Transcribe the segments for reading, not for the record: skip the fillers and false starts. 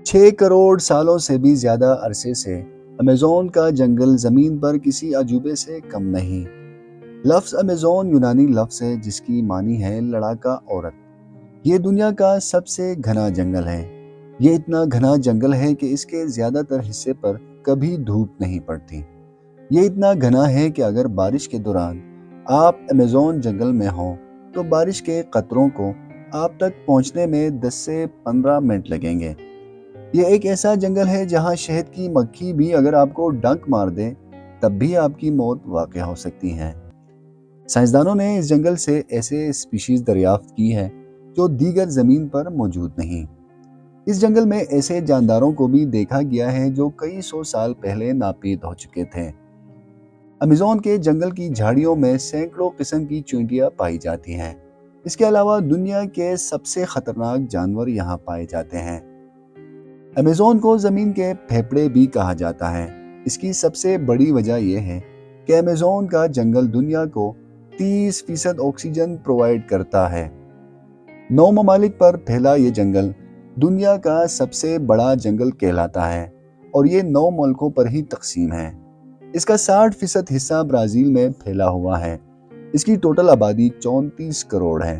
6 करोड़ सालों से भी ज्यादा अरसे से अमेज़न का जंगल जमीन पर किसी अजूबे से कम नहीं। लफ्ज़ अमेज़न यूनानी लफ्ज़ है जिसकी मानी है लड़ाका औरत। ये दुनिया का सबसे घना जंगल है। ये इतना घना जंगल है कि इसके ज्यादातर हिस्से पर कभी धूप नहीं पड़ती। ये इतना घना है कि अगर बारिश के दौरान आप अमेज़न जंगल में हों तो बारिश के कतरों को आप तक पहुंचने में 10 से 15 मिनट लगेंगे। ये एक ऐसा जंगल है जहां शहद की मक्खी भी अगर आपको डंक मार दे तब भी आपकी मौत वाक़या हो सकती है। साइंसदानों ने इस जंगल से ऐसे स्पीशीज दरियाफ्त की है जो दीगर ज़मीन पर मौजूद नहीं। इस जंगल में ऐसे जानदारों को भी देखा गया है जो कई सौ साल पहले नापीद हो चुके थे। अमेज़न के जंगल की झाड़ियों में सैकड़ों किस्म की चींटियां पाई जाती हैं। इसके अलावा दुनिया के सबसे खतरनाक जानवर यहाँ पाए जाते हैं। अमेज़न को ज़मीन के फेफड़े भी कहा जाता है। इसकी सबसे बड़ी वजह यह है कि अमेज़न का जंगल दुनिया को 30% ऑक्सीजन प्रोवाइड करता है। 9 ममालिक पर फैला ये जंगल दुनिया का सबसे बड़ा जंगल कहलाता है और ये 9 मुल्कों पर ही तकसीम है। इसका 60% हिस्सा ब्राज़ील में फैला हुआ है। इसकी टोटल आबादी 34 करोड़ है।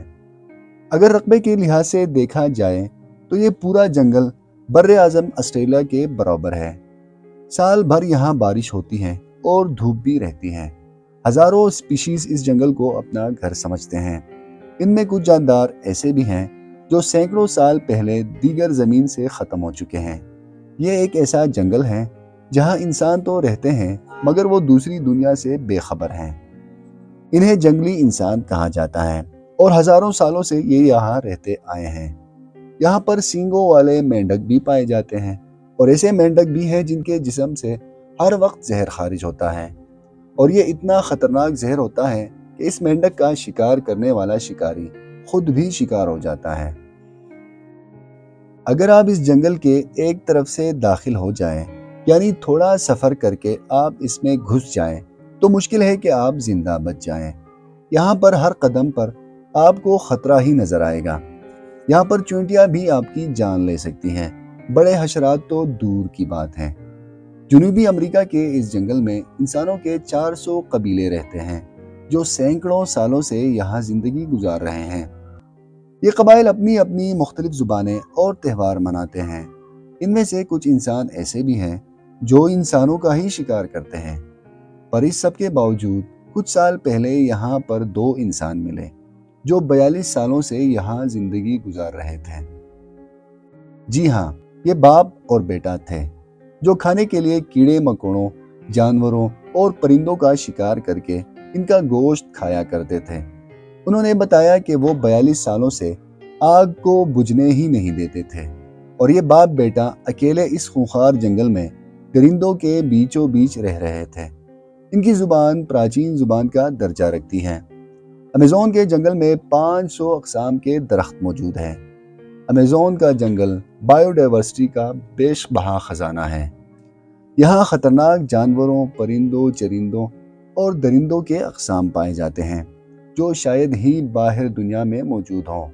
अगर रकबे के लिहाज से देखा जाए तो ये पूरा जंगल बर्रे आज़म ऑस्ट्रेलिया के बराबर है। साल भर यहाँ बारिश होती है और धूप भी रहती है। हजारों स्पीशीज इस जंगल को अपना घर समझते हैं। इनमें कुछ जानदार ऐसे भी हैं जो सैकड़ों साल पहले दीगर ज़मीन से ख़त्म हो चुके हैं। ये एक ऐसा जंगल है जहाँ इंसान तो रहते हैं मगर वो दूसरी दुनिया से बेखबर हैं। इन्हें जंगली इंसान कहा जाता है और हजारों सालों से ये यहाँ रहते आए हैं। यहाँ पर सींगों वाले मेंढक भी पाए जाते हैं और ऐसे मेंढक भी हैं जिनके जिस्म से हर वक्त जहर खारिज होता है और ये इतना खतरनाक जहर होता है कि इस मेंढक का शिकार करने वाला शिकारी खुद भी शिकार हो जाता है। अगर आप इस जंगल के एक तरफ से दाखिल हो जाएं, यानी थोड़ा सफर करके आप इसमें घुस जाएं, तो मुश्किल है कि आप जिंदा बच जाएं। यहाँ पर हर कदम पर आपको खतरा ही नजर आएगा। यहाँ पर चींटियां भी आपकी जान ले सकती हैं। बड़े हशरात तो दूर की बात है। जनूबी अमेरिका के इस जंगल में इंसानों के 400 कबीले रहते हैं जो सैकड़ों सालों से यहाँ जिंदगी गुजार रहे हैं। ये कबाइल अपनी अपनी मुख्तलिफ जुबानें और त्यौहार मनाते हैं। इनमें से कुछ इंसान ऐसे भी हैं जो इंसानों का ही शिकार करते हैं। पर इस सब के बावजूद कुछ साल पहले यहाँ पर 2 इंसान मिले जो 42 सालों से यहाँ जिंदगी गुजार रहे थे। जी हाँ, ये बाप और बेटा थे जो खाने के लिए कीड़े मकोड़ों, जानवरों और परिंदों का शिकार करके इनका गोश्त खाया करते थे। उन्होंने बताया कि वो 42 सालों से आग को बुझने ही नहीं देते थे और ये बाप बेटा अकेले इस खूंखार जंगल में परिंदों के बीचों बीच रह रहे थे। इनकी जुबान प्राचीन जुबान का दर्जा रखती है। अमेज़न के जंगल में 500 अक़साम के दरख्त मौजूद हैं। अमेज़न का जंगल बायोडाइवर्सिटी का बेशबहा खजाना है। यहाँ खतरनाक जानवरों, परिंदों, चरिंदों और दरिंदों के अक़साम पाए जाते हैं जो शायद ही बाहर दुनिया में मौजूद हों।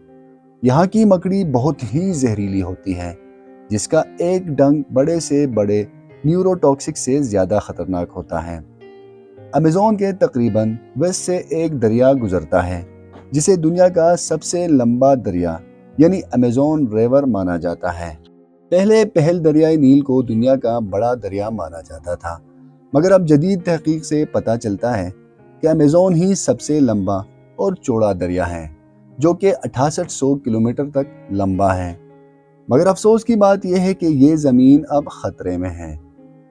यहाँ की मकड़ी बहुत ही जहरीली होती है जिसका एक डंक बड़े से बड़े न्यूरोटॉक्सिक से ज़्यादा खतरनाक होता है। अमेज़न के तकरीबन वेस्ट से एक दरिया गुजरता है जिसे दुनिया का सबसे लंबा दरिया यानी अमेज़न रिवर माना जाता है। पहल दरियाई नील को दुनिया का बड़ा दरिया माना जाता था मगर अब जदीद तहकीक से पता चलता है कि अमेज़न ही सबसे लंबा और चौड़ा दरिया है जो कि 6800 किलोमीटर तक लंबा है। मगर अफसोस की बात यह है कि ये ज़मीन अब ख़तरे में है।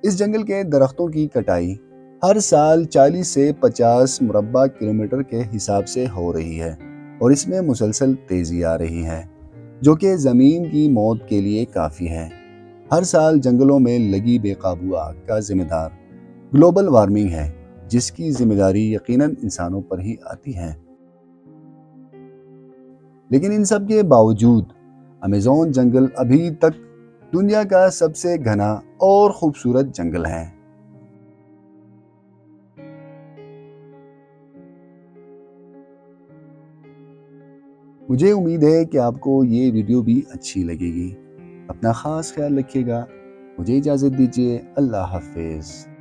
इस जंगल के दरख्तों की कटाई हर साल 40 से 50 मुरब्बा किलोमीटर के हिसाब से हो रही है और इसमें मुसलसल तेज़ी आ रही है जो कि ज़मीन की मौत के लिए काफ़ी है। हर साल जंगलों में लगी बेकाबू आग का जिम्मेदार ग्लोबल वार्मिंग है जिसकी जिम्मेदारी यकीनन इंसानों पर ही आती है। लेकिन इन सब के बावजूद अमेज़न जंगल अभी तक दुनिया का सबसे घना और खूबसूरत जंगल है। मुझे उम्मीद है कि आपको ये वीडियो भी अच्छी लगेगी। اپنا خاص خیال رکھیے گا۔ مجھے اجازت دیجیے، اللہ حافظ۔